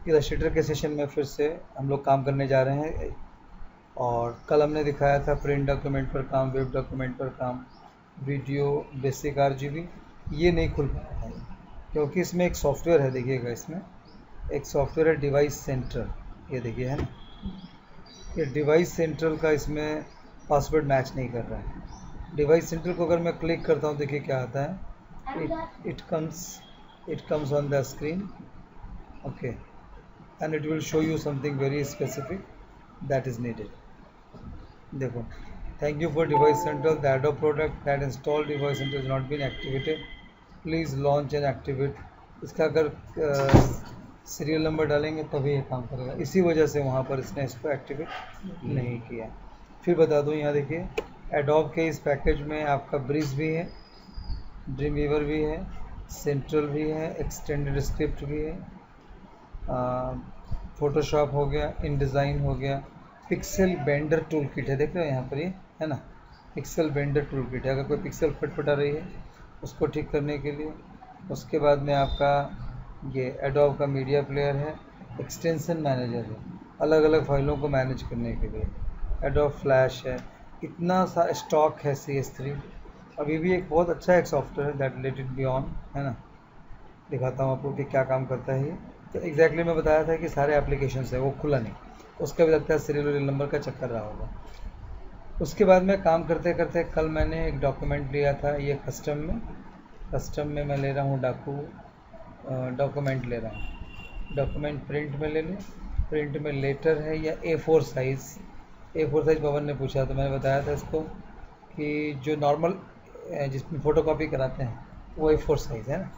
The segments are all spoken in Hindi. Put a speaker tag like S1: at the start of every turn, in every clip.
S1: इलस्ट्रेटर के सेशन में फिर से हम लोग काम करने जा रहे हैं। और कल हमने दिखाया था प्रिंट डॉक्यूमेंट पर काम, वेब डॉक्यूमेंट पर काम, वीडियो, बेसिक RGB। ये नहीं खुल पाया है क्योंकि इसमें एक सॉफ्टवेयर है, देखिएगा इसमें एक सॉफ्टवेयर है डिवाइस सेंट्रल, ये देखिए है ना, ये डिवाइस सेंट्रल का इसमें पासवर्ड मैच नहीं कर रहा है। डिवाइस सेंट्रल को अगर मैं क्लिक करता हूँ, देखिए क्या आता है, it comes on the screen, okay, and it will show you something very specific that is needed. देखो, thank you for device central, the Adobe product that install device central is not been activated, please launch and activate. इसका अगर सीरियल नंबर डालेंगे तभी ये काम करेगा, इसी वजह से वहाँ पर इसने इसको एक्टिवेट नहीं किया। फिर बता दूँ, यहाँ देखिए एडोब के इस पैकेज में आपका ब्रिज भी है, ड्रीम वीवर भी है, सेंट्रल भी है, एक्सटेंडेड स्क्रिप्ट भी है, फोटोशॉप हो गया, इनडिज़ाइन हो गया, पिक्सल बेंडर टूल किट है, देख रहे हो यहाँ पर ये है ना, पिक्सल बेंडर टूल किट है, अगर कोई पिक्सल फटफटा रही है उसको ठीक करने के लिए। उसके बाद में आपका ये एडोब का मीडिया प्लेयर है, एक्सटेंशन मैनेजर है, अलग अलग फाइलों को मैनेज करने के लिए, एडोब फ्लैश है, इतना सा स्टॉक है CS3। अभी भी एक बहुत अच्छा एक सॉफ्टवेयर है that let it be on, है ना, दिखाता हूँ आपको कि क्या काम करता है ये। तो एग्जैक्टली मैं बताया था कि सारे एप्लीकेशन है, वो खुला नहीं, उसका भी लगता है सीरियल नंबर का चक्कर रहा होगा। उसके बाद में काम करते करते कल मैंने एक डॉक्यूमेंट लिया था, ये कस्टम में मैं ले रहा हूँ डॉक्यूमेंट ले रहा हूँ, डॉक्यूमेंट प्रिंट में ले लें, प्रिंट में लेटर है या A4 साइज़ पवन ने पूछा तो मैंने बताया था इसको कि जो नॉर्मल जिसमें फ़ोटो कॉपी कराते हैं वो A4 साइज़ है ना।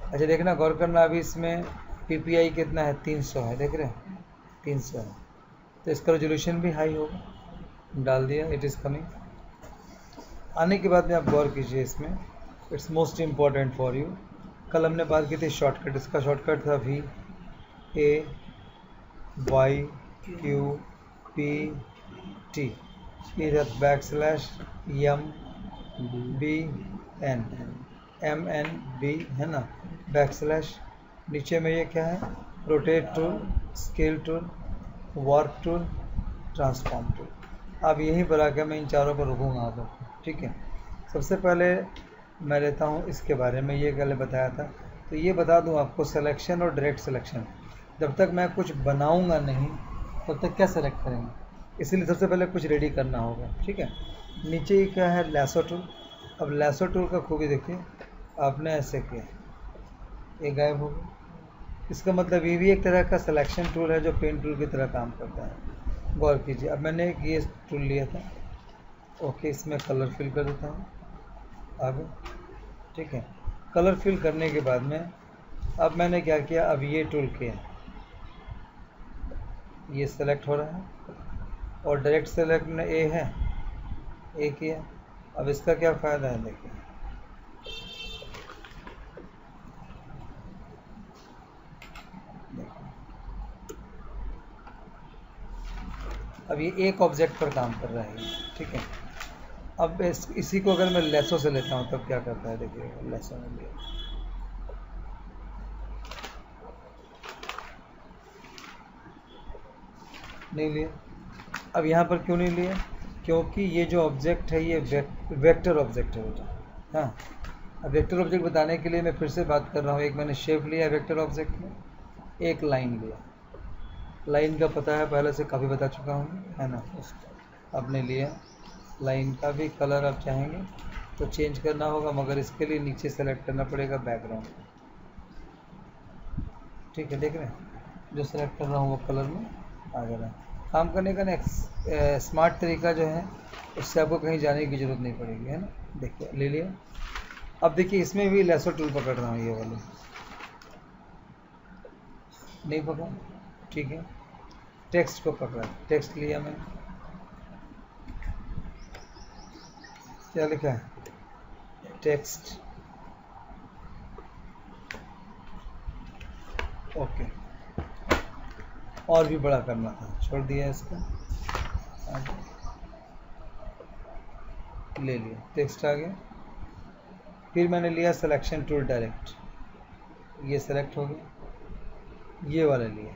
S1: अच्छा देखना, गौर करना, अभी इसमें PPI कितना है, 300 है, देख रहे हैं 300 है, तो इसका रेजोल्यूशन भी हाई होगा, डाल दिया, इट इज़ कमिंग। आने के बाद में आप गौर कीजिए इसमें, it's most important for you. कल हमने बात की थी शॉर्टकट, इसका शॉर्टकट था VAYQPT, ये /MBN है ना, बैकस्लैश, नीचे में ये क्या है, rotate tool, scale tool, warp tool, transform tool. अब यहीं पर आकर मैं इन चारों पर रुकूँगा आपको, ठीक है। सबसे पहले मैं लेता हूँ इसके बारे में, ये पहले बताया था तो ये बता दूँ आपको, सिलेक्शन और डायरेक्ट सिलेक्शन, जब तक मैं कुछ बनाऊँगा नहीं तब तक क्या सेलेक्ट करेंगे, इसीलिए सबसे पहले कुछ रेडी करना होगा, ठीक है। नीचे ये क्या है, लैसो टूल। अब लैसो टूल का खूबी देखिए, आपने ऐसे किया, ये गायब हो गया, इसका मतलब ये भी एक तरह का सिलेक्शन टूल है जो पेन टूल की तरह काम करता है। गौर कीजिए, अब मैंने एक ये टूल लिया था, ओके, इसमें कलर फिल कर देता हूँ आगे, ठीक है। कलर फिल करने के बाद में अब मैंने क्या किया, अब ये टूल किया, ये सेलेक्ट हो रहा है, और डायरेक्ट सेलेक्ट में ए है, ए किया। अब इसका क्या फ़ायदा है, देखिए अब ये एक ऑब्जेक्ट पर काम कर रहा है, ठीक है। अब इसी को अगर मैं लेसो से लेता हूँ तब क्या करता है, देखिए लेसो में लिया, नहीं लिया। अब यहाँ पर क्यों नहीं लिया, क्योंकि ये जो ऑब्जेक्ट है ये वेक्टर ऑब्जेक्ट है बेटा, हाँ। अब वेक्टर ऑब्जेक्ट बताने के लिए मैं फिर से बात कर रहा हूँ, एक मैंने शेप लिया वेक्टर ऑब्जेक्ट में, एक लाइन लिया, लाइन का पता है पहले से काफ़ी बता चुका हूँ, है ना। आपने लिया लाइन का भी कलर, आप चाहेंगे तो चेंज करना होगा, मगर इसके लिए नीचे सेलेक्ट करना पड़ेगा बैकग्राउंड, ठीक है। देख रहे हैं, जो सेलेक्ट कर रहा हूँ वो कलर में आ गया। काम करने का ना स्मार्ट तरीका जो है, उससे आपको कहीं जाने की ज़रूरत नहीं पड़ेगी, है ना। देखिए ले लिया। अब देखिए इसमें भी लेसो टूल पकड़ रहा हूँ, ये वाले नहीं पकड़ा, ठीक है। टेक्स्ट को पकड़ा, टेक्स्ट लिया मैं, क्या लिखा है, टेक्स्ट, ओके। और भी बड़ा करना था, छोड़ दिया इसको, ले लिया, टेक्स्ट आ गया। फिर मैंने लिया सिलेक्शन टूल डायरेक्ट, ये सेलेक्ट हो गया, ये वाले लिए।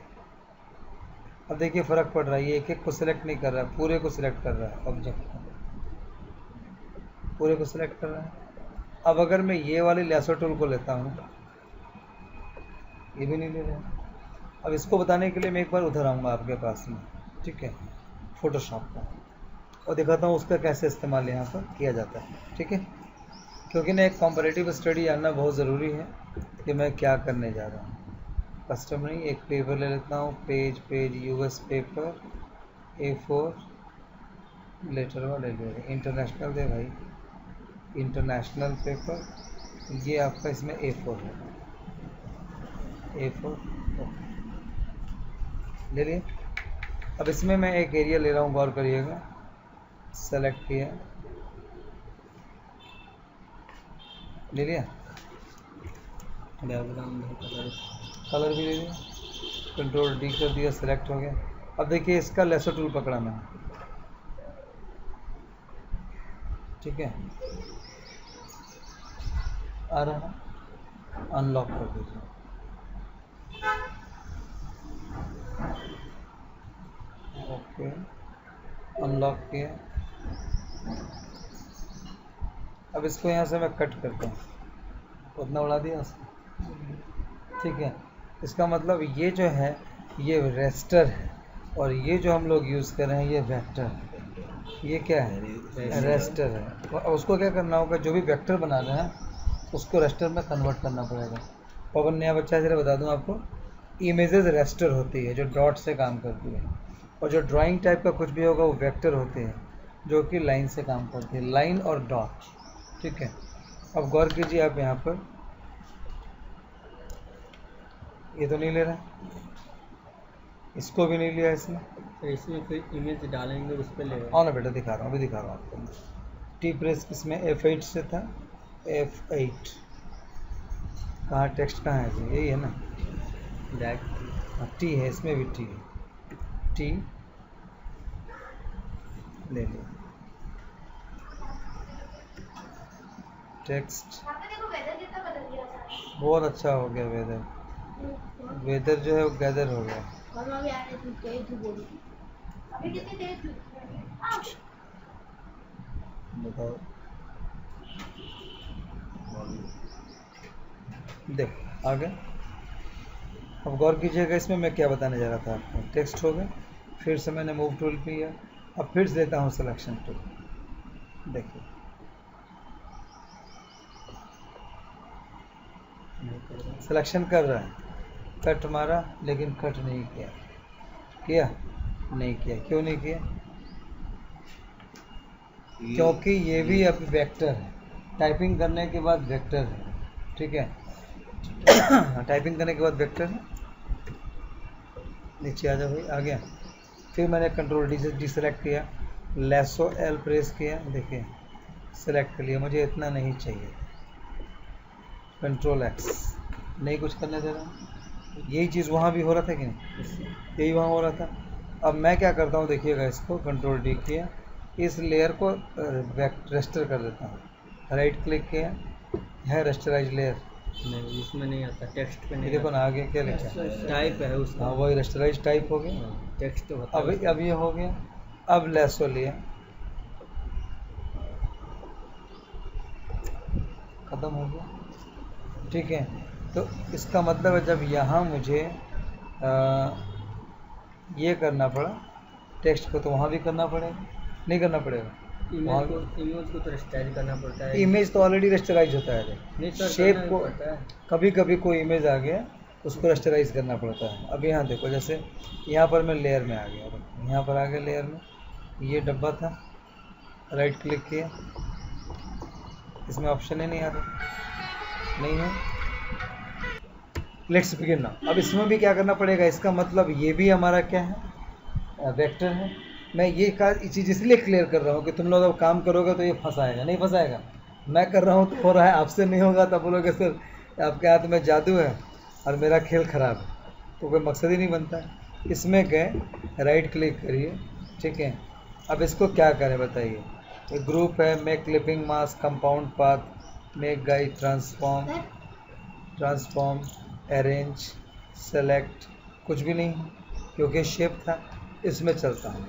S1: अब देखिए फ़र्क पड़ रहा है, ये एक एक को सिलेक्ट नहीं कर रहा है, पूरे को सिलेक्ट कर रहा है, ऑब्जेक्ट को पूरे को सिलेक्ट कर रहा है। अब अगर मैं ये वाली लैसो टूल को लेता हूँ, ये भी नहीं ले रहा है। अब इसको बताने के लिए मैं एक बार उधर आऊँगा आपके पास में, ठीक है, फोटोशॉप का, और दिखाता हूँ उसका कैसे इस्तेमाल यहाँ पर किया जाता है, ठीक है। क्योंकि ना एक कॉम्परेटिव स्टडी जानना बहुत ज़रूरी है कि मैं क्या करने जा रहा हूँ। कस्टम नहीं, एक पेपर ले लेता हूँ, page US paper A4 letter वाले ले रहे, इंटरनेशनल दे भाई, इंटरनेशनल पेपर, ये आपका इसमें A4 है, A4 ले लिए। अब इसमें मैं एक एरिया ले रहा हूँ, गौर करिएगा, सेलेक्ट किया, ले लिया,
S2: बैकग्राउंड
S1: कलर भी ले लिया, कंट्रोल D कर दिया, सेलेक्ट हो गया। अब देखिए इसका लेसर टूल पकड़ा मैंने, ठीक है, आ रहा है, अनलॉक कर दीजिए, ओके, अनलॉक किया। अब इसको यहाँ से मैं कट करता हूँ, उतना उड़ा दिया उसने, ठीक है। इसका मतलब ये जो है ये रेस्टर है, और ये जो हम लोग यूज़ कर रहे हैं ये वेक्टर है। ये क्या है? रेस्टर है। और उसको क्या करना होगा, जो भी वेक्टर बना रहे हैं उसको रेस्टर में कन्वर्ट करना पड़ेगा। पवन नया बच्चा है, जरा बता दूं आपको, इमेजेस रेस्टर होती है जो डॉट से काम करती है, और जो ड्राइंग टाइप का कुछ भी होगा वो वेक्टर होते हैं जो कि लाइन से काम करती है, लाइन और डॉट, ठीक है। अब गौर कीजिए आप यहाँ पर, ये तो नहीं ले रहा, इसको भी नहीं लिया इसने,
S2: इसमें फिर इमेज डालेंगे उस पर लेगा।
S1: हाँ ना बेटा, दिखा रहा हूँ, अभी दिखा रहा हूँ आपको। टी प्रेस किसमें F8 से था, F8 कहाँ, टेक्स्ट कहाँ है जी, यही है ना,
S2: बैक
S1: टी है, इसमें भी टी है, टी ले लिया, टेक्स्ट, बहुत अच्छा हो गया वेदर, वेदर जो है वो गैदर हो गया। बताओ, देखो आ गया। अब गौर कीजिएगा इसमें मैं क्या बताने जा रहा था आपको, टेक्स्ट हो गया, फिर से मैंने मूव टूल किया, अब फिर से देता हूँ सिलेक्शन टूल, देखिए सिलेक्शन कर रहा है, कट मारा लेकिन कट नहीं किया, किया नहीं किया, क्यों नहीं किया, क्योंकि ये भी अब वेक्टर है, टाइपिंग करने के बाद वेक्टर है, ठीक है। टाइपिंग करने के बाद वेक्टर है, नीचे आ जाओ भाई, आ गया। फिर मैंने कंट्रोल डी से डिसेलेक्ट किया, लेसो L प्रेस किया, देखिए सेलेक्ट कर लिया, मुझे इतना नहीं चाहिए, कंट्रोल X, नहीं कुछ करने दे रहा, यही चीज़ वहाँ भी हो रहा था कि नहीं, यही वहाँ हो रहा था। अब मैं क्या करता हूँ, देखिएगा इसको कंट्रोल D किया, इस लेयर को रेस्टर कर देता हूँ, राइट क्लिक किया है, रेस्टराइज लेयर,
S2: नहीं इसमें नहीं आता, टेक्स्ट पे नहीं
S1: देखो ना आगे क्या लिखा है,
S2: टाइप है उसका,
S1: हाँ वही रेस्टराइज टाइप हो गया,
S2: टेक्स्ट तो होता है।
S1: अब ये हो गया। अब लेसो लिया, ख़त्म हो गया, ठीक है। तो इसका मतलब है जब यहाँ मुझे ये करना पड़ा टेक्स्ट को, तो वहाँ भी करना पड़ेगा, नहीं करना पड़ेगा,
S2: इमेज को तो रेस्टराइज करना पड़ता है,
S1: इमेज तो ऑलरेडी रेस्टराइज होता है,
S2: नहीं सर,
S1: शेप
S2: करना
S1: को
S2: ही पड़ता है।
S1: कभी कभी कोई इमेज आ गया उसको रेस्टराइज करना पड़ता है। अब यहाँ देखो, जैसे यहाँ पर मैं लेयर में आ गया, यहाँ पर आ गया लेयर में, ये डब्बा था, राइट क्लिक किया, इसमें ऑप्शन ही नहीं आ रहा, नहीं है, लेट्स बिगिन नाउ। अब इसमें भी क्या करना पड़ेगा, इसका मतलब ये भी हमारा क्या है, वेक्टर है। मैं ये चीज़ इसलिए क्लियर कर रहा हूँ कि तुम लोग अब काम करोगे तो ये फंसाएगा, नहीं फंसाएगा, मैं कर रहा हूँ तो हो रहा है, आपसे नहीं होगा तब बोलोगे सर आपके हाथ में जादू है और मेरा खेल ख़राब है, तो कोई मकसद ही नहीं बनता है। इसमें गए, राइट क्लिक करिए, ठीक है। अब इसको क्या करें बताइए, एक ग्रुप है, make clipping mask, compound path, make guide, transform, arrange, select, कुछ भी नहीं क्योंकि शेप था, इसमें चलता हूँ,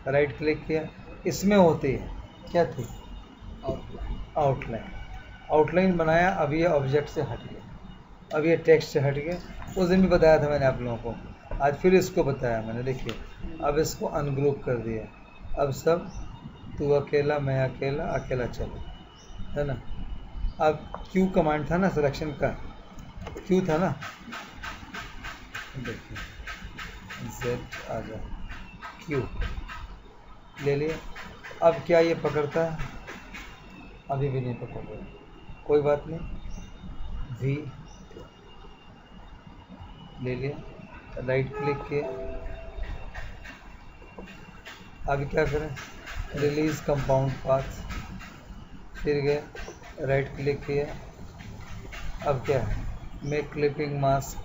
S1: राइट क्लिक किया, इसमें होती है क्या थी, आउटलाइन, आउटलाइन बनाया। अब ये ऑब्जेक्ट से हट गया, अब ये टेक्स्ट से हट गया। उस दिन भी बताया था मैंने आप लोगों को, आज फिर इसको बताया मैंने। देखिए अब इसको अनग्रुप कर दिया, अब सब तू अकेला मैं अकेला, अकेला चलो, है ना। अब क्यू कमांड था ना सिलेक्शन का, क्यू था ना, देखिए जेड आ गया, क्यू ले लिया। अब क्या ये पकड़ता है, अभी भी नहीं पकड़ रहा, कोई बात नहीं, वी ले लिया, राइट क्लिक किया। अभी क्या करें, रिलीज कंपाउंड पाथ, फिर गए राइट क्लिक किया। अब क्या है, make clipping mask,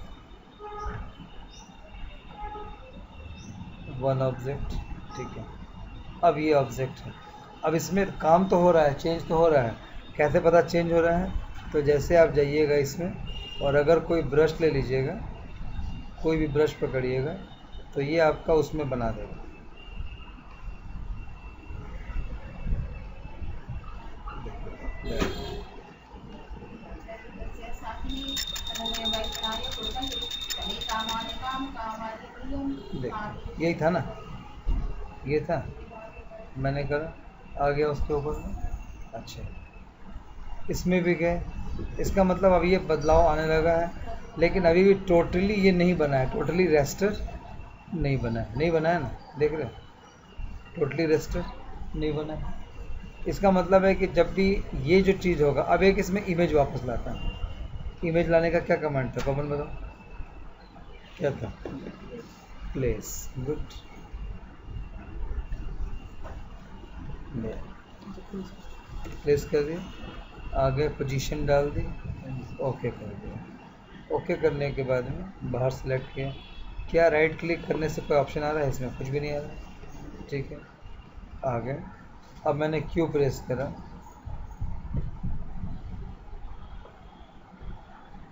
S1: one object, ठीक है। अब ये ऑब्जेक्ट है, अब इसमें काम तो हो रहा है, चेंज तो हो रहा है। कैसे पता चेंज हो रहा है, तो जैसे आप जाइएगा इसमें और अगर कोई ब्रश ले लीजिएगा, कोई भी ब्रश पकड़िएगा तो ये आपका उसमें बना देगा। देख यही था ना, ये था, मैंने करा, आ गया उसके ऊपर में। अच्छा इसमें भी गए, इसका मतलब अब ये बदलाव आने लगा है, लेकिन अभी भी टोटली ये नहीं बना है, टोटली रेस्टर नहीं बना है, नहीं बना है ना, देख रहे टोटली रेस्टर नहीं बना है। इसका मतलब है कि जब भी ये जो चीज़ होगा, अब एक इसमें इमेज वापस लाता है। इमेज लाने का क्या कमांड था पवन बताओ, क्या था, प्लेस, गुड, प्लेस कर दिया, आगे पोजीशन डाल दी, ओके कर दिया। ओके करने के बाद में बाहर सेलेक्ट किया, क्या राइट क्लिक करने से कोई ऑप्शन आ रहा है, इसमें कुछ भी नहीं आ रहा, ठीक है, आ गए। अब मैंने क्यू प्रेस करा,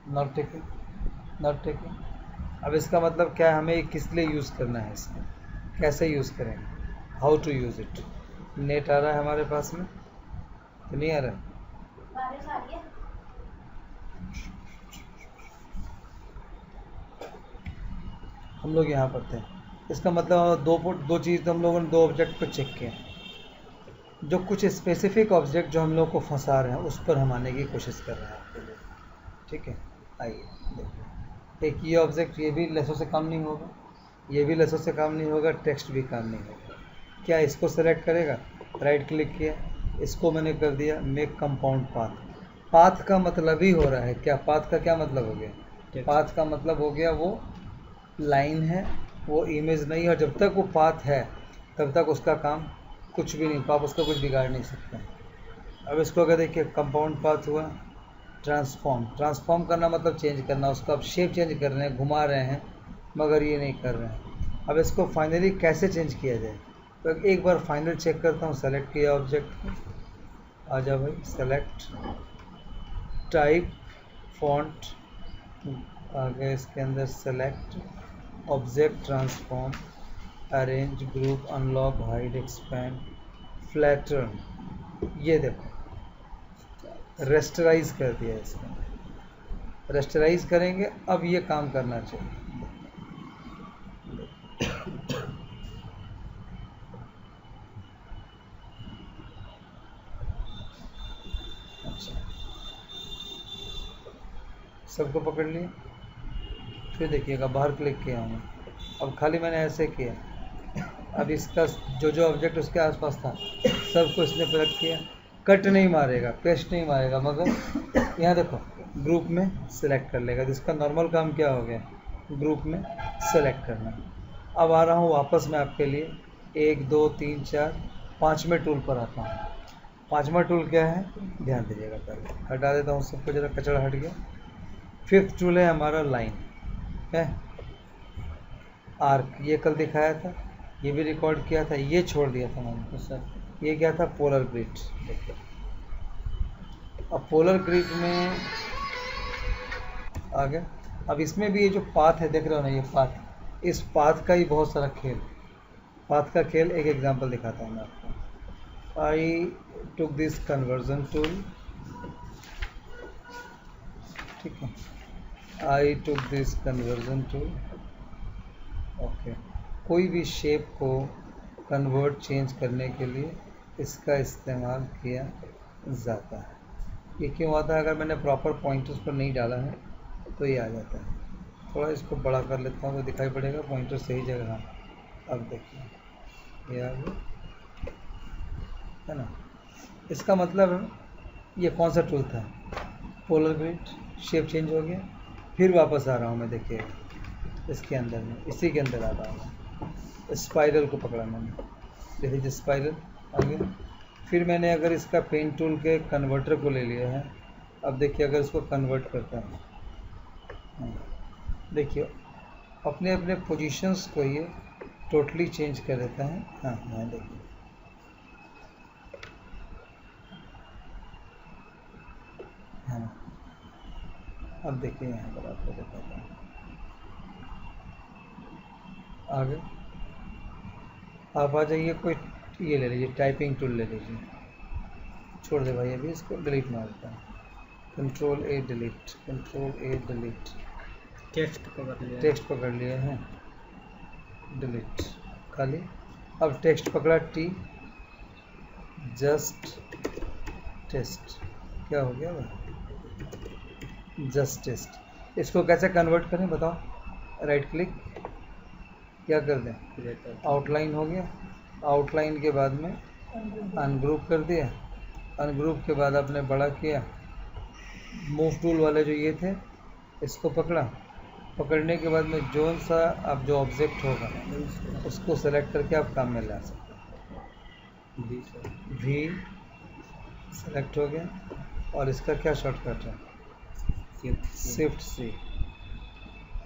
S1: नॉट टेकिंग, नॉट टेकिंग। अब इसका मतलब क्या है, हमें किस लिए यूज़ करना है, इसमें कैसे यूज़ करेंगे, how to use it. Net आ रहा है हमारे पास में तो नहीं आ रहा है, हम लोग यहाँ पर थे। इसका मतलब दो चीज़ तो हम लोगों ने, दो ऑब्जेक्ट को चेक किया, जो कुछ स्पेसिफिक ऑब्जेक्ट जो हम लोग को फंसा रहे हैं उस पर हम आने की कोशिश कर रहे हैं आपके लिए, ठीक है। आइए देखिए, एक ये ऑब्जेक्ट, ये भी लेसों से काम नहीं होगा, ये भी लेसों से काम नहीं होगा, टेक्स्ट भी काम नहीं होगा। क्या इसको सेलेक्ट करेगा, राइट क्लिक किया, इसको मैंने कर दिया मेक कंपाउंड पाथ। पाथ का मतलब ही हो रहा है क्या, पाथ का क्या मतलब हो गया, पाथ का मतलब हो गया वो लाइन है, वो इमेज नहीं, और जब तक वो पाथ है तब तक उसका काम कुछ भी नहीं, आप उसका कुछ बिगाड़ नहीं सकते। अब इसको अगर देखिए कंपाउंड पाथ हुआ, ट्रांसफॉर्म, ट्रांसफॉर्म करना मतलब चेंज करना, उसका अब शेप चेंज कर रहे हैं, घुमा रहे हैं, मगर ये नहीं कर रहे हैं। अब इसको फाइनली कैसे चेंज किया जाए, तो एक बार फाइनल चेक करता हूँ, सेलेक्ट किया ऑब्जेक्ट को, आ जाओ भाई, सेलेक्ट, टाइप, फॉन्ट, आ गया इसके अंदर, select, object, transform, arrange, group, unlock, hide, expand, flatten, ये देखो रेस्टराइज कर दिया इसमें, रेस्टराइज करेंगे, अब ये काम करना चाहिए। अच्छा सबको पकड़ लिए, फिर देखिएगा बाहर क्लिक किया हूँ, अब खाली मैंने ऐसे किया, अब इसका जो ऑब्जेक्ट उसके आसपास था सबको इसने सेलेक्ट किया, कट नहीं मारेगा, पेस्ट नहीं मारेगा, मगर यहाँ देखो ग्रुप में सेलेक्ट कर लेगा, जिसका नॉर्मल काम क्या हो गया, ग्रुप में सेलेक्ट करना। अब आ रहा हूँ वापस मैं आपके लिए, 1 2 3 4 5वें टूल पर आता हूँ। 5वां टूल क्या है, ध्यान दीजिएगा, पहले हटा देता हूँ सबको, जरा कचरा हट गया। 5th टूल है हमारा लाइन है, आर्क, ये कल दिखाया था, ये भी रिकॉर्ड किया था, ये छोड़ दिया था मैंने तो सर, ये क्या था, पोलर ग्रिड। देखिए अब पोलर ग्रिड में आ गया, अब इसमें भी ये जो पाथ है देख रहे हो ना, ये पाथ, इस पाथ का ही बहुत सारा खेल, पाथ का खेल एक एग्जांपल दिखाता हूँ मैं आपको। I took this conversion tool, ठीक है, I took this conversion tool, okay. कोई भी शेप को कन्वर्ट चेंज करने के लिए इसका इस्तेमाल किया जाता है। ये क्यों आता है? अगर मैंने प्रॉपर पॉइंटर्स पर नहीं डाला है तो ये आ जाता है। थोड़ा इसको बड़ा कर लेता हूँ तो दिखाई पड़ेगा पॉइंटर सही जगह। हाँ, अब देखिए ये आ गया, है ना। इसका मतलब ये कौन सा टूल था? Polar grid. शेप चेंज हो गया, फिर वापस आ रहा हूँ मैं, देखिए इसके अंदर में, इसी के अंदर आ रहा हूँ। स्पाइरल को पकड़ा मैंने, देखिए स्पाइरल आ गया। फिर मैंने अगर इसका पेन टूल के कन्वर्टर को ले लिया है, अब देखिए अगर इसको कन्वर्ट करता है, देखिए अपने अपने पोजीशंस को ये टोटली चेंज कर देता है। हाँ हाँ, देखिए हाँ, अब देखिए यहाँ पर आपको दिखाता हूँ। आगे आप आ जाइए, कोई ये ले लीजिए, टाइपिंग टूल ले लीजिए, छोड़ दे भाई, अभी इसको डिलीट मारता है। कंट्रोल ए डिलीट, कंट्रोल ए डिलीट, टेक्स्ट पकड़ लिया है, डिलीट खाली। अब टेक्स्ट पकड़ा, टी, जस्ट टेस्ट, क्या हो गया भाई? Just test. इसको कैसे कन्वर्ट करें बताओ? राइट क्लिक, क्या कर दें? आउटलाइन हो गया। आउटलाइन के बाद में अनग्रुप कर दिया, अनग्रुप के बाद आपने बड़ा किया, मूव टूल वाले जो ये थे इसको पकड़ा, पकड़ने के बाद में जो सा अब जो ऑब्जेक्ट होगा उसको सेलेक्ट करके आप काम में ला सकते हैं। वी सेलेक्ट हो गया, और इसका क्या शॉर्टकट है? शिफ्ट सी,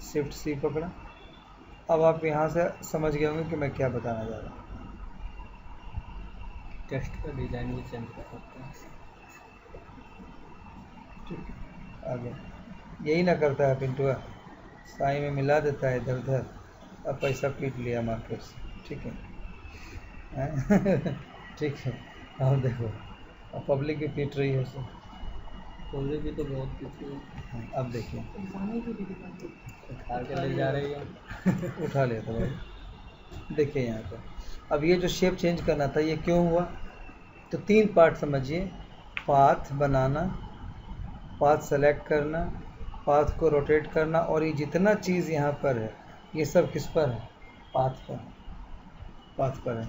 S1: शिफ्ट सी पकड़ा। अब आप यहाँ से समझ गए होंगे कि मैं क्या बताना जा रहा हूँ।
S2: टेक्स्ट का डिजाइन भी चेंज कर सकते हैं,
S1: ठीक है। आगे यही ना करता है पिंटुआ, साई में मिला देता है इधर उधर, अब पैसा पीट लिया मार्केट से, ठीक है ठीक है। अब देखो, अब पब्लिक भी पीट रही है उसे,
S2: पब्लिक भी तो बहुत पीछे।
S1: अब देखिए
S2: उठा के ले जा रही है
S1: उठा लिया था भाई। देखिए यहाँ पर अब ये जो शेप चेंज करना था ये क्यों हुआ? तो 3 पार्ट समझिए, पाथ बनाना, पाथ सेलेक्ट करना, पाथ को रोटेट करना, और ये जितना चीज़ यहाँ पर है ये सब किस पर है? पाथ पर, पाथ पर है।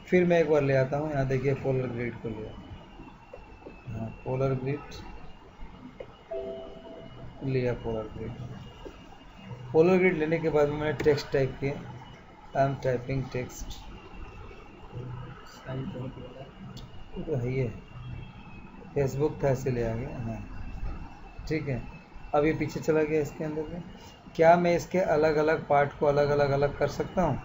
S1: फिर मैं एक बार ले आता हूँ, यहाँ देखिए पोलर ग्रिड को लिया, हाँ पोलर ग्रिड लिया, पोलर ग्रिड, पोलर ग्रिड लेने के बाद में मैंने टेक्स्ट टाइप किया, आई एम टाइपिंग टेक्स्ट, तो है ये फेसबुक था ऐसे ले आ गया, हाँ ठीक है। अब ये पीछे चला गया इसके अंदर में, क्या मैं इसके अलग अलग पार्ट को अलग अलग अलग कर सकता हूँ?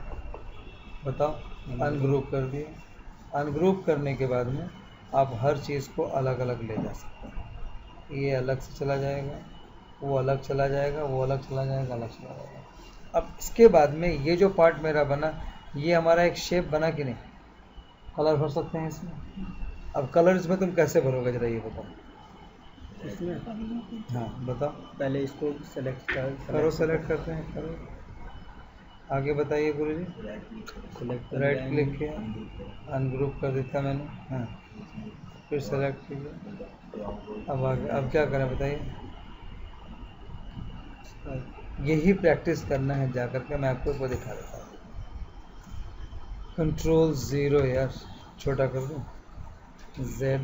S1: बताओ। अनग्रुप कर दिया, अनग्रुप करने के बाद में आप हर चीज़ को अलग अलग ले जा सकते हैं। ये अलग से चला जाएगा, वो अलग चला जाएगा, वो अलग चला जाएगा, अलग चला जाएगा। अब इसके बाद में ये जो पार्ट मेरा बना, ये हमारा एक शेप बना कि नहीं? कलर भर सकते हैं इसमें। अब कलर्स में तुम कैसे भरोगे जरा ये बताओ
S2: इसमें।
S1: हाँ बताओ।
S2: पहले इसको सेलेक्ट
S1: करो, सेलेक्ट करते हैं, करो, आगे बताइए गुरु जी।
S2: सेलेक्ट,
S1: राइट क्लिक किया, अनग्रुप कर देता मैंने, हाँ फिर सेलेक्ट किया, अब आगे, अब क्या करें बताइए? यही प्रैक्टिस करना है जा करके, मैं आपको वो दिखा देता हूँ। कंट्रोल 0 यार, छोटा कर दूँ, Z,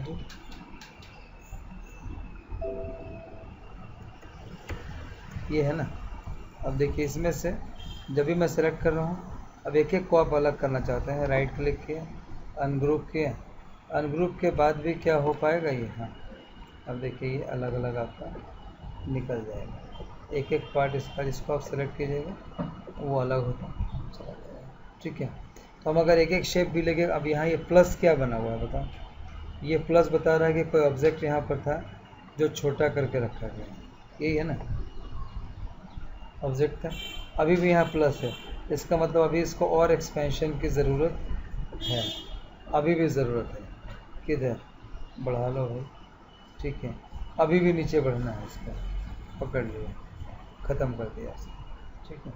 S1: ये है ना। अब देखिए इसमें से जब भी मैं सेलेक्ट कर रहा हूँ, अब एक एक को आप अलग करना चाहते हैं, राइट क्लिक किया, अनग्रुप किया, अनग्रुप के बाद भी क्या हो पाएगा ये? हाँ अब देखिए ये अलग अलग आपका निकल जाएगा, एक एक पार्ट इसका जिसको आप सेलेक्ट कीजिएगा वो अलग होता चला जाएगा, ठीक है। तो हम अगर एक एक शेप भी लेंगे, अब यहाँ ये प्लस क्या बना हुआ है बताओ? ये प्लस बता रहा है कि कोई ऑब्जेक्ट यहाँ पर था जो छोटा करके रखा गया, यही है ना। ऑब्जेक्ट था, अभी भी यहाँ प्लस है, इसका मतलब अभी इसको और एक्सपेंशन की ज़रूरत है, अभी भी ज़रूरत है। किधर बढ़ा लो भाई, ठीक है, अभी भी नीचे बढ़ना है इसका, पकड़ लिया, ख़त्म कर दिया इसको, ठीक है।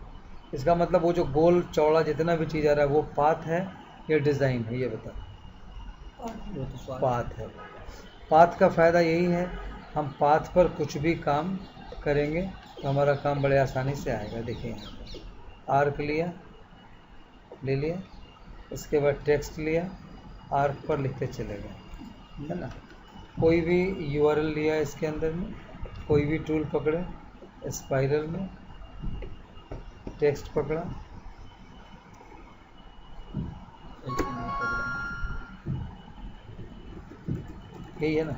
S1: इसका मतलब वो जो गोल चौड़ा जितना भी चीज़ आ रहा है वो पाथ है या डिज़ाइन है, ये बता।
S2: वो तो
S1: पाथ है। पाथ का फ़ायदा यही है, हम पाथ पर कुछ भी काम करेंगे तो हमारा काम बड़े आसानी से आएगा। देखिए आर्क लिया, ले लिया, उसके बाद टेक्स्ट लिया, आर्क पर लिखते चले गए, है ना। कोई भी यूआरएल लिया इसके अंदर में, कोई भी टूल पकड़े, स्पाइरल में टेक्स्ट पकड़ा, यही है ना।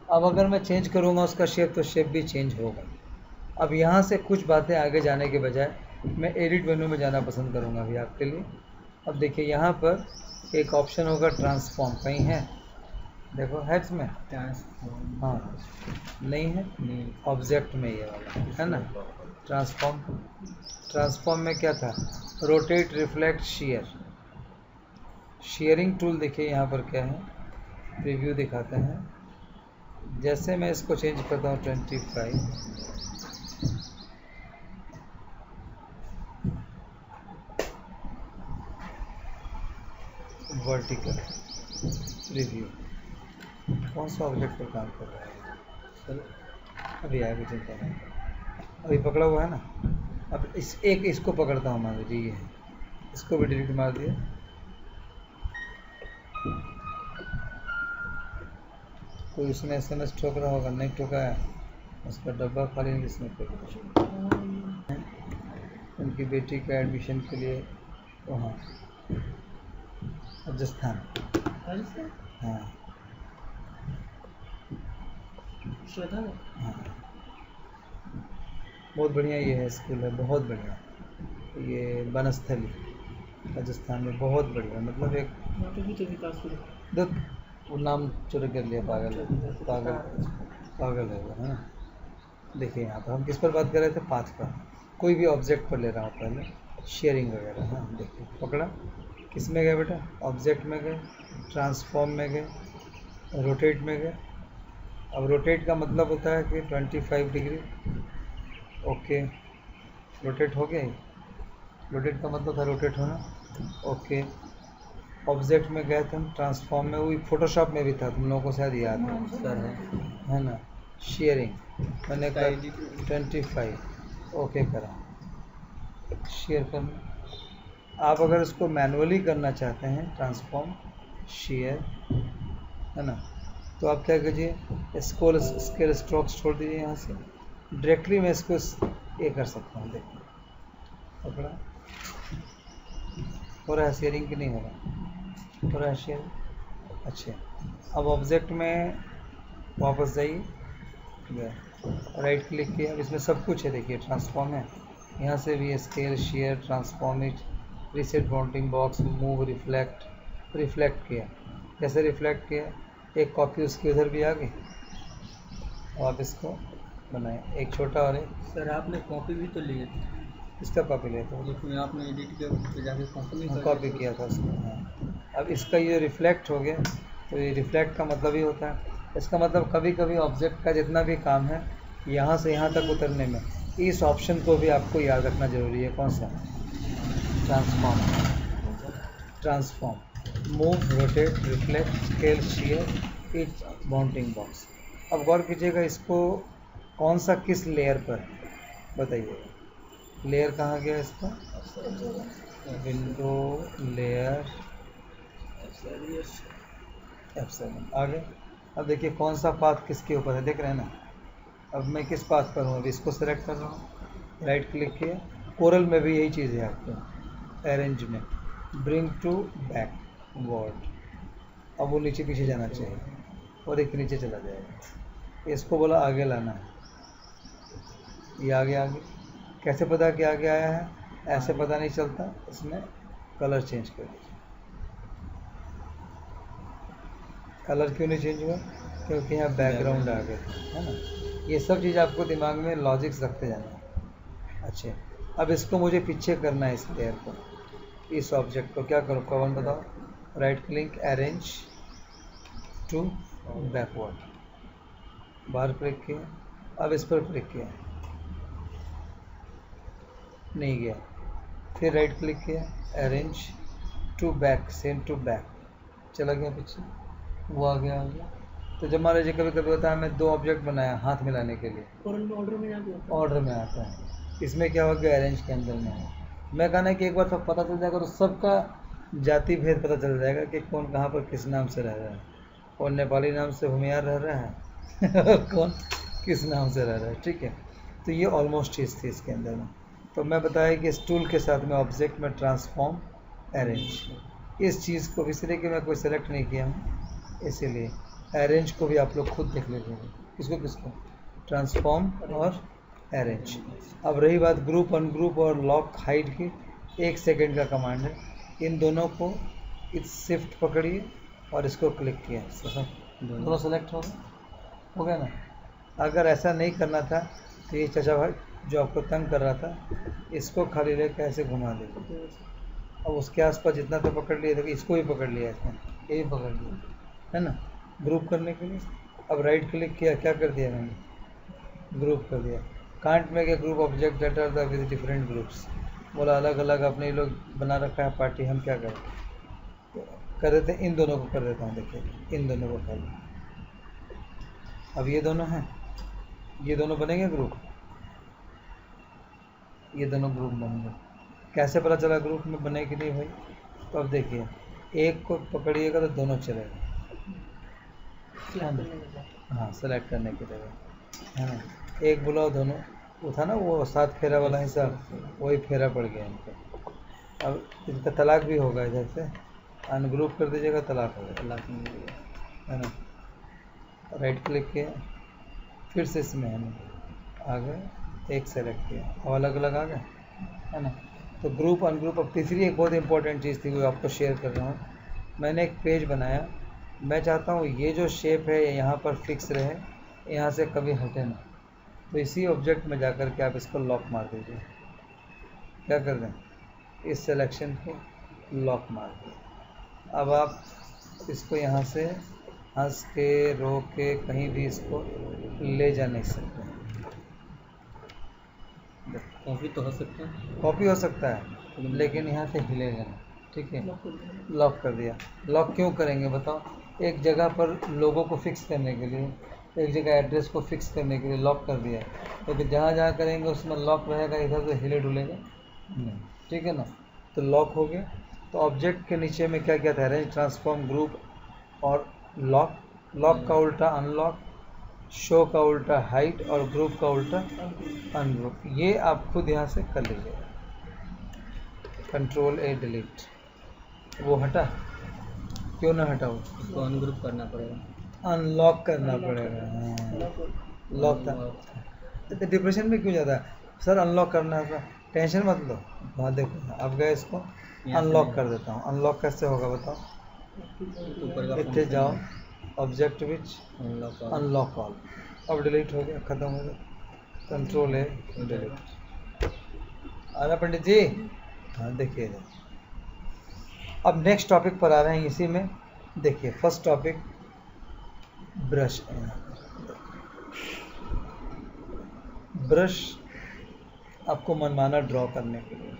S1: अब अगर मैं चेंज करूँगा उसका शेप तो शेप भी चेंज होगा। अब यहाँ से कुछ बातें आगे जाने के बजाय मैं एडिट मेनू में जाना पसंद करूँगा अभी आपके लिए। अब देखिए यहाँ पर एक ऑप्शन होगा ट्रांसफॉर्म, कहीं है देखो है इसमें,
S2: ट्रांसफॉर्म
S1: हाँ नहीं है,
S2: नहीं,
S1: ऑब्जेक्ट में ये वाला है ना ट्रांसफॉर्म। ट्रांसफॉर्म में क्या था, rotate, reflect, share. Sharing tool देखिए यहाँ पर क्या है, प्रीव्यू दिखाते हैं। जैसे मैं इसको चेंज करता हूँ 25, वर्टिकल प्रीव्यू, कौन सा ऑब्जेक्ट पर काम कर रहा है सर, अभी आगे चिंता नहीं, अभी पकड़ा हुआ है ना। अब इसको पकड़ता हूँ, मान लीजिए ये है, इसको भी डिलीट मार दिया, कोई उसमें SMS ठोक रहा होगा, नहीं ठोका है, उसका डब्बा खाली नहीं, इसमें उनकी बेटी का एडमिशन के लिए वहाँ राजस्थान, हाँ हाँ बहुत बढ़िया ये है स्कूल है, बहुत बढ़िया, ये बनस्थली राजस्थान में, बहुत बढ़िया, मतलब एक दो वो नाम चोरी कर लिया, पागल पागल है वो, है ना। देखिए यहाँ पर हम किस पर बात कर रहे थे, पाथ पर, कोई भी ऑब्जेक्ट पर ले रहा हूँ पहले, शेयरिंग वगैरह, हाँ देखिए पकड़ा, किस में गए बेटा, ऑब्जेक्ट में गए, ट्रांसफॉर्म में गए, रोटेट में गए। अब रोटेट का मतलब होता है कि 25 डिग्री, ओके रोटेट हो गया ही, रोटेट का मतलब था रोटेट होना, ओके। ऑब्जेक्ट में गए थे हम, ट्रांसफॉर्म में, वही फोटोशॉप में भी था, तुम लोगों को शायद याद
S2: सर
S1: है ना। शेयरिंग मैंने कहा 25, ओके करा, शेयर करना। आप अगर इसको मैनुअली करना चाहते हैं ट्रांसफॉर्म शेयर, है ना, तो आप क्या कीजिए, स्केल स्ट्रोक्स छोड़ दीजिए, यहाँ से डायरेक्टली मैं इसको ये कर सकता हूँ, देखिए पकड़ा, हो रहा है शेयरिंग कि नहीं हो रहा, हो रहा है शेयर। अच्छा अब ऑब्जेक्ट में वापस जाइए, राइट क्लिक किया, अब इसमें सब कुछ है, देखिए ट्रांसफॉर्म है, यहाँ से भी scale, share, transform it, reset bounding box, move, reflect, reflect किया, जैसे रिफ्लेक्ट किया एक कॉपी उसकी उधर भी आ गई, और आप इसको बनाए, एक छोटा और एक।
S2: सर आपने कॉपी भी तो ली है,
S1: इसका कॉपी लिया था,
S2: लेकिन आपने एडिट के जाके
S1: कॉपी किया था उसको, हाँ। अब इसका ये रिफ्लेक्ट हो गया, तो ये रिफ्लेक्ट का मतलब ही होता है, इसका मतलब कभी कभी ऑब्जेक्ट का जितना भी काम है यहाँ से यहाँ तक उतरने में, इस ऑप्शन को भी आपको याद रखना ज़रूरी है, कौन सा, transform, transform, move, rotate, reflect, scale, share, etch bounding box. अब गौर कीजिएगा इसको कौन सा किस लेयर पर, बताइए लेयर कहाँ गया इसका, विंडो लेयर F7 आगे। अब देखिए कौन सा पाथ किसके ऊपर है, देख रहे हैं ना। अब मैं किस पाथ पर हूँ, अभी इसको सेलेक्ट कर रहा हूँ, राइट क्लिक किया, कोरल में भी यही चीज़ है आपको, अरेंज में ब्रिंग टू बैक वर्ड, अब वो नीचे पीछे जाना चाहिए और एक नीचे चला जाएगा, इसको बोला आगे लाना है, ये आगे कैसे पता कि आगे आया है, ऐसे पता नहीं चलता, इसमें कलर चेंज कर दीजिए। कलर क्यों नहीं चेंज हुआ, क्योंकि यहाँ बैकग्राउंड आ गया, है ना। ये सब चीज़ आपको दिमाग में लॉजिक्स रखते जाना है, अच्छे, अब इसको मुझे पीछे करना है, इस लेयर को, इस ऑब्जेक्ट को। क्या करूँ कवन बताओ? Right click, arrange to backward, बाहर क्लिक किया, अब इस पर क्लिक किया, नहीं गया, फिर राइट क्लिक किया, arrange to back, send to back, चला गया पीछे, वो आ गया। तो जब मान लीजिए कभी कभी होता है मैं दो ऑब्जेक्ट बनाया हाथ मिलाने के लिए, ऑर्डर में आता है, इसमें क्या हो गया, अरेंज के अंदर में है। मैं कहना है कि एक बार सब पता चल जाएगा तो सबका जाति भेद पता चल जाएगा कि कौन कहाँ पर किस नाम से रह रहा है। कौन नेपाली नाम से भूमियार रह रहा है और कौन किस नाम से रह रहा है। ठीक है, तो ये ऑलमोस्ट चीज़ थी इसके अंदर में। तो मैं बताया कि इस टूल के साथ में ऑब्जेक्ट में ट्रांसफॉर्म, अरेंज, इस चीज़ को इसलिए कि मैं कोई सेलेक्ट नहीं किया हूँ, इसीलिए अरेंज को भी आप लोग खुद देख लीजिएगा, किसको किसको, ट्रांसफॉर्म और अरेंज। अब रही बात ग्रुप, अनग्रुप और लॉक हाइड की, 1 सेकेंड का कमांड है। इन दोनों को इस शिफ्ट पकड़िए और इसको क्लिक किया, दोनों सेलेक्ट हो गया ना। अगर ऐसा नहीं करना था तो ये चाचा भाई जो आपको तंग कर रहा था, इसको खाली लेकर ऐसे घुमा दीजिए। अब उसके आसपास जितना तो पकड़ लिया था, इसको ही पकड़ लिया इसने, ये भी पकड़ लिया है ना, ग्रुप करने के लिए। अब राइट क्लिक किया, क्या कर दिया मैंने, ग्रुप कर दिया। कांट में क्या group object that are the with different groups, बोला अलग अलग अपने लोग बना रखा है पार्टी, हम क्या करें, कर देते हैं इन दोनों को, कर देता हूँ, देखिए इन दोनों को कर लो। अब ये दोनों हैं, ये दोनों बनेंगे ग्रुप, ये दोनों ग्रुप बन गए। कैसे पता चला ग्रुप में बने कि नहीं भाई? तो अब देखिए एक को पकड़िएगा तो दोनों चलेगा, हाँ सेलेक्ट करने की जगह है ना। एक बुलाओ दोनों, वो था ना वो 7 फेरा वाला हिसाब, वही फेरा पड़ गया इनको। अब इनका तलाक भी होगा, इधर से अनग्रुप कर दीजिएगा, तलाक हो गया, तलाक नहीं होगा, है ना। राइट क्लिक किया, फिर से इसमें है ना आ गए, एक सेलेक्ट किया, अब अलग अलग आ गए, है ना। तो ग्रुप अनग्रुप। अब तीसरी एक बहुत इंपॉर्टेंट चीज़ थी वो आपको शेयर कर रहा हूँ। मैंने एक पेज बनाया, मैं चाहता हूँ ये जो शेप है यहाँ पर फिक्स रहे, यहाँ से कभी हटे ना। तो इसी ऑब्जेक्ट में जाकर के आप इसको लॉक मार दीजिए, क्या कर दें, इस सिलेक्शन को लॉक मार दें। अब आप इसको यहाँ से हंस के रो के कहीं भी इसको ले जा नहीं सकते।
S2: कॉपी तो हो सकता है,
S1: कॉपी हो सकता है लेकिन यहाँ से हिलेगा नहीं। ठीक है, लॉक कर दिया। लॉक क्यों करेंगे बताओ? एक जगह पर लोगों को फिक्स करने के लिए, एक जगह एड्रेस को फिक्स करने के लिए लॉक कर दिया, क्योंकि तो जहाँ जहाँ करेंगे उसमें लॉक रहेगा, इधर से हिले डुलेगा नहीं। ठीक है ना, तो लॉक हो गया। तो ऑब्जेक्ट के नीचे में क्या क्या था, अरेंज, ट्रांसफॉर्म, ग्रुप और लॉक। लॉक का उल्टा अनलॉक, शो का उल्टा हाइड और ग्रुप का उल्टा अनग्रुप। ये आप खुद यहाँ से कर लीजिएगा। कंट्रोल ए डिलीट। वो हटा, क्यों ना हटा? वो
S2: उसको अनग्रुप करना पड़ेगा,
S1: अनलॉक करना पड़ेगा। हाँ, लॉक था तो डिप्रेशन में क्यों जाता है सर? अनलॉक करना है, टेंशन मत लो। हाँ देखो अब गए, इसको अनलॉक कर देता हूँ। अनलॉक कैसे होगा बताओ? इतने जाओ, ऑब्जेक्ट विच अनलॉक ऑल। अब डिलीट हो गया, ख़त्म हो गया। कंट्रोल ए डिलीट। आना पंडित जी, हाँ देखिए। अब नेक्स्ट टॉपिक पर आ रहे हैं इसी में। देखिए फर्स्ट टॉपिक ब्रश। ब्रश आपको मनमाना ड्रॉ करने के लिए,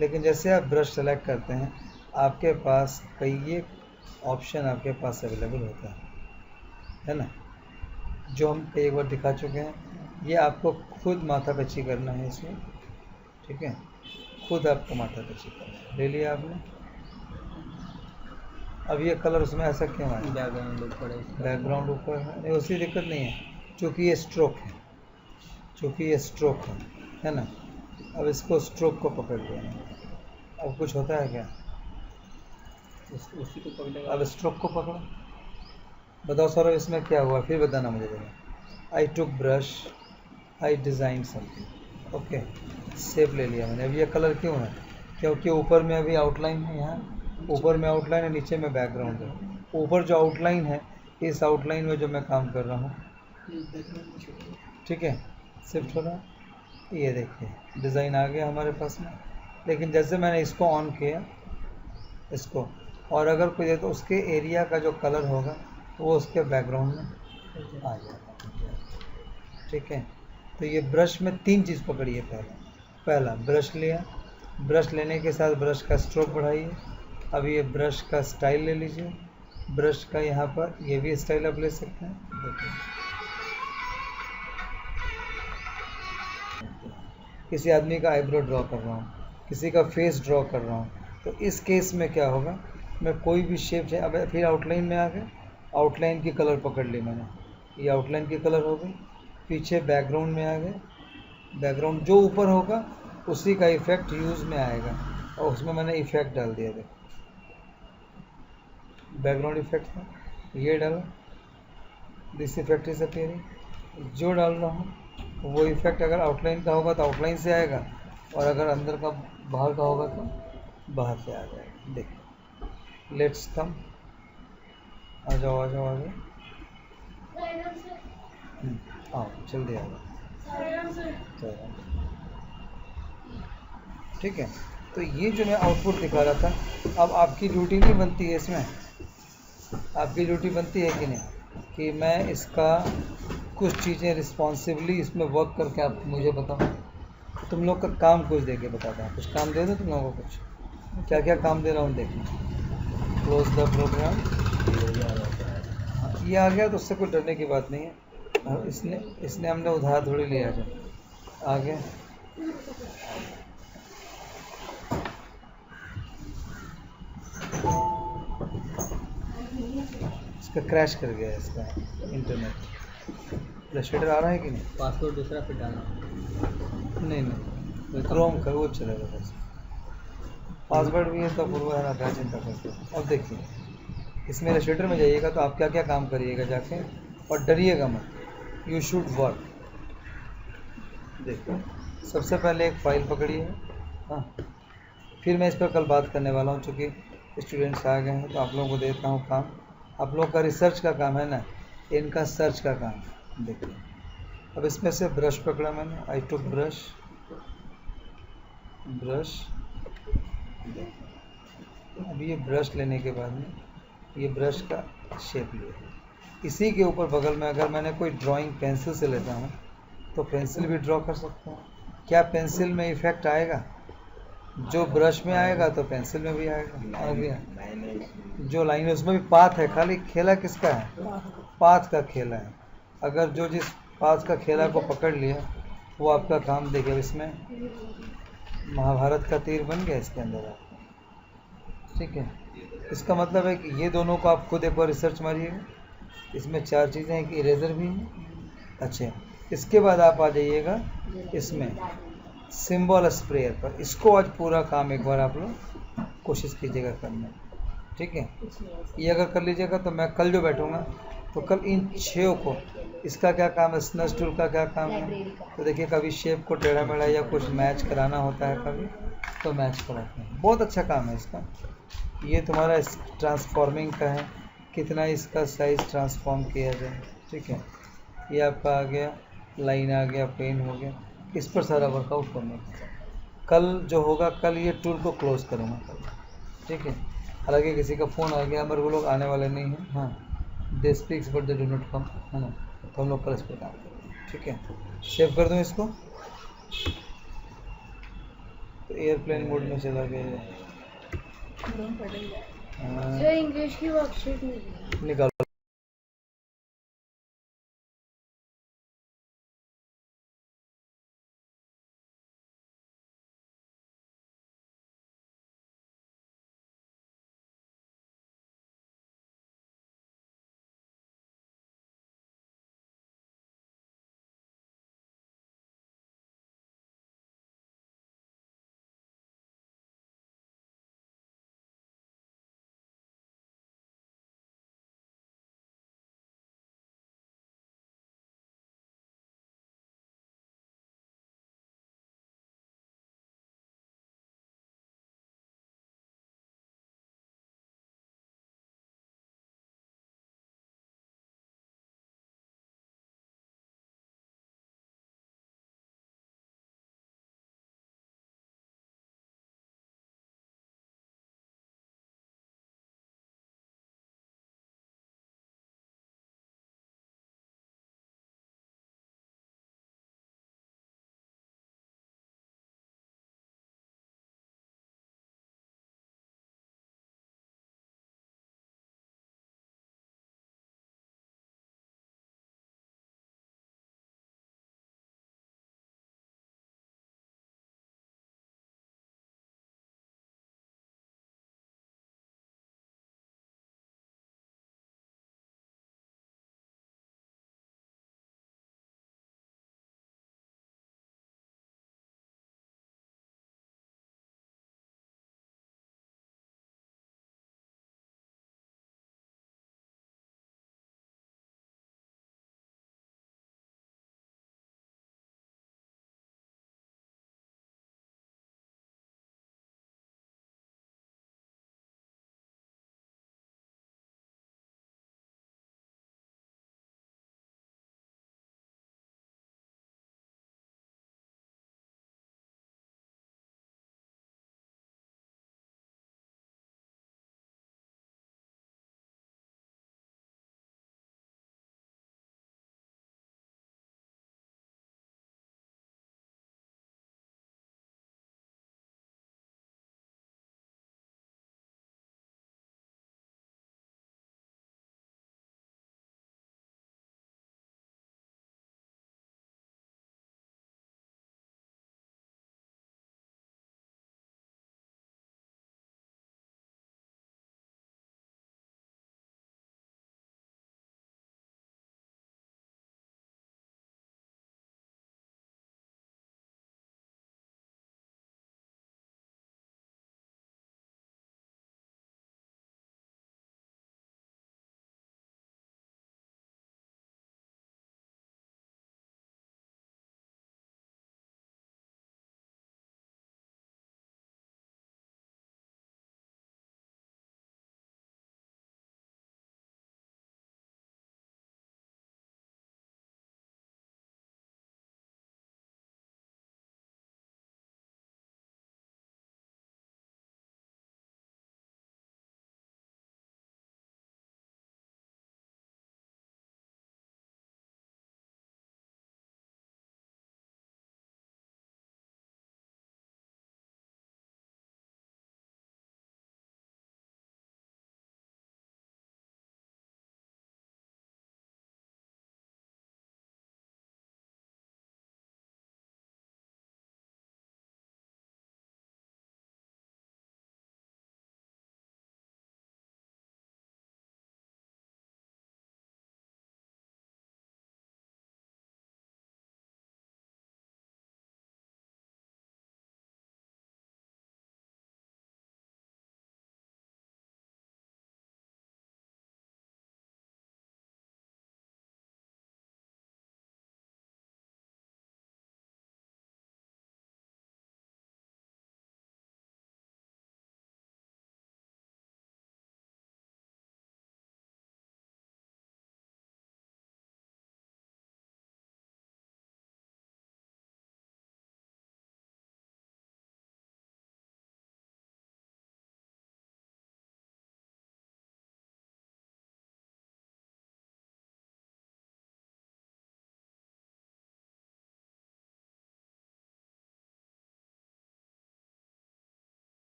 S1: लेकिन जैसे आप ब्रश सेलेक्ट करते हैं आपके पास कई ऑप्शन आपके पास अवेलेबल होता है ना, जो हम कई बार दिखा चुके हैं। ये आपको खुद माथा पच्ची करना है इसमें। ठीक है, खुद आपको माथा पच्ची करना है। ले लिया आपने। अब ये कलर उसमें ऐसा क्यों है? बैकग्राउंड ऊपर है, नहीं उसकी दिक्कत नहीं है, क्योंकि ये स्ट्रोक है, क्योंकि ये स्ट्रोक है ना। अब इसको स्ट्रोक को पकड़ लिया। अब कुछ होता है क्या?
S2: उसी को पकड़ेगा।
S1: अब स्ट्रोक को पकड़ो, बताओ सौरभ इसमें क्या हुआ, फिर बताना मुझे जरा। आई टुक ब्रश, आई डिज़ाइन समथिंग। ओके, शेप ले लिया मैंने। अब ये कलर क्यों है? क्योंकि ऊपर में अभी आउटलाइन है, यहाँ ऊपर में आउटलाइन है, नीचे में बैकग्राउंड है। ऊपर जो आउटलाइन है, इस आउटलाइन में जो मैं काम कर रहा हूँ, ठीक है, शिफ्ट हो रहा है। ये देखिए डिज़ाइन आ गया हमारे पास में। लेकिन जैसे मैंने इसको ऑन किया इसको, और अगर कोई है तो उसके एरिया का जो कलर होगा वो उसके बैकग्राउंड में आ जाएगा। ठीक है, तो ये ब्रश में 3 चीज़ पकड़िए। पहला ब्रश लिया, ब्रश लेने के साथ ब्रश का स्ट्रोक बढ़ाइए। अब ये ब्रश का स्टाइल ले लीजिए, ब्रश का यहाँ पर ये भी स्टाइल आप ले सकते हैं। देखिए किसी आदमी का आईब्रो ड्रॉ कर रहा हूँ, किसी का फेस ड्रॉ कर रहा हूँ, तो इस केस में क्या होगा, मैं कोई भी शेप है। अब फिर आउटलाइन में आ गए, आउटलाइन की कलर पकड़ ली मैंने, ये आउटलाइन की कलर हो गई। पीछे बैकग्राउंड में आ गए, बैकग्राउंड जो ऊपर होगा उसी का इफेक्ट यूज़ में आएगा, और उसमें मैंने इफेक्ट डाल दिया। देखो बैकग्राउंड इफेक्ट है, ये डाला, दिस इफेक्ट इज अपीयरिंग। जो डाल रहा हूँ वो इफेक्ट अगर आउटलाइन का होगा तो आउटलाइन से आएगा, और अगर अंदर का बाहर का होगा तो बाहर से आ जाएगा। देखो लेट्स कम, आ जाओ आ जाओ आ जाओ, आओ जल्दी आ जाओ। ठीक है, तो ये जो मैं आउटपुट दिखा रहा था, अब आपकी ड्यूटी नहीं बनती है इसमें, आपकी ड्यूटी बनती है कि नहीं, कि मैं इसका कुछ चीज़ें रिस्पॉन्सिबली इसमें वर्क करके आप मुझे बताओ। तुम लोग का काम कुछ दे के बताता हूँ, कुछ काम दे दो तुम लोगों को, कुछ क्या क्या काम दे रहा हूँ देखना। क्लोज द प्रोग्राम, ये आ गया तो उससे कोई डरने की बात नहीं है। इसने हमने उधार थोड़ी लिया है। आ गया, इसका क्रैश कर गया है इसका इंटरनेट। फ्लैशर आ रहा है कि नहीं?
S2: पासवर्ड दूसरा फिर डालना।
S1: नहीं क्रोम का वो चलेगा बस, पासवर्ड भी है तो पूर्व है ना, क्या चिंता करते हो। अब देखिए इसमें इलस्ट्रेटर में जाइएगा तो आप क्या क्या काम करिएगा जाके, और डरिएगा मत, यू शुड वर्क। देखिए सबसे पहले एक फ़ाइल पकड़िए, हाँ, फिर मैं इस पर कल बात करने वाला हूँ, चूँकि स्टूडेंट्स आ गए हैं तो आप लोगों को देता हूँ काम। आप लोग का रिसर्च का काम है ना, इनका सर्च का काम। देखिए अब इसमें से ब्रश पकड़ा मैंने, आई टुक ब्रश, अब ये ब्रश लेने के बाद में ये ब्रश का शेप लिया, इसी के ऊपर बगल में अगर मैंने कोई ड्राइंग पेंसिल से लेता हूँ तो पेंसिल भी ड्रॉ कर सकता हूँ। क्या पेंसिल में इफेक्ट आएगा? जो ब्रश में आएगा तो पेंसिल में भी आएगा। आ गया, जो लाइन है उसमें भी पाथ है, खाली खेला किसका है? पाथ का खेला है। अगर जो जिस पाथ का खेला को पकड़ लिया वो आपका काम। देखिए इसमें महाभारत का तीर बन गया इसके अंदर आप। ठीक है, इसका मतलब है कि ये दोनों को आप खुद एक बार रिसर्च मारिएगा। इसमें 4 चीज़ें हैं कि इरेजर भी है। अच्छा, इसके बाद आप आ जाइएगा इसमें सिंबल स्प्रेयर पर। इसको आज पूरा काम एक बार आप लोग कोशिश कीजिएगा करने। ठीक है, ये अगर कर लीजिएगा तो मैं कल जो बैठूंगा तो कल इन 6 को, इसका क्या काम है, स्नच टूल का क्या काम है, तो देखिए कभी शेप को टेढ़ा मेढ़ा या कुछ मैच कराना होता है कभी तो मैच कराते हैं। बहुत अच्छा काम है इसका। ये तुम्हारा ट्रांसफॉर्मिंग का है, कितना इसका साइज़ ट्रांसफॉर्म किया जाए। ठीक है, ये आपका आ गया, लाइन आ गया, पेन हो गया, इस पर सारा वर्कआउट करने का। कल जो होगा, कल ये टूल को क्लोज करूँगा कल। ठीक है, हालांकि किसी का फ़ोन आ गया, मगर वो लोग आने वाले नहीं हैं। हाँ, they speaks but they do not come, है ना, तो हम लोग कल इस पर काम करेंगे। ठीक है, सेव कर दूँ इसको, तो एयरप्लेन मोड में चला गया।
S3: इंग्लिश की वर्कशीट
S1: निकालो।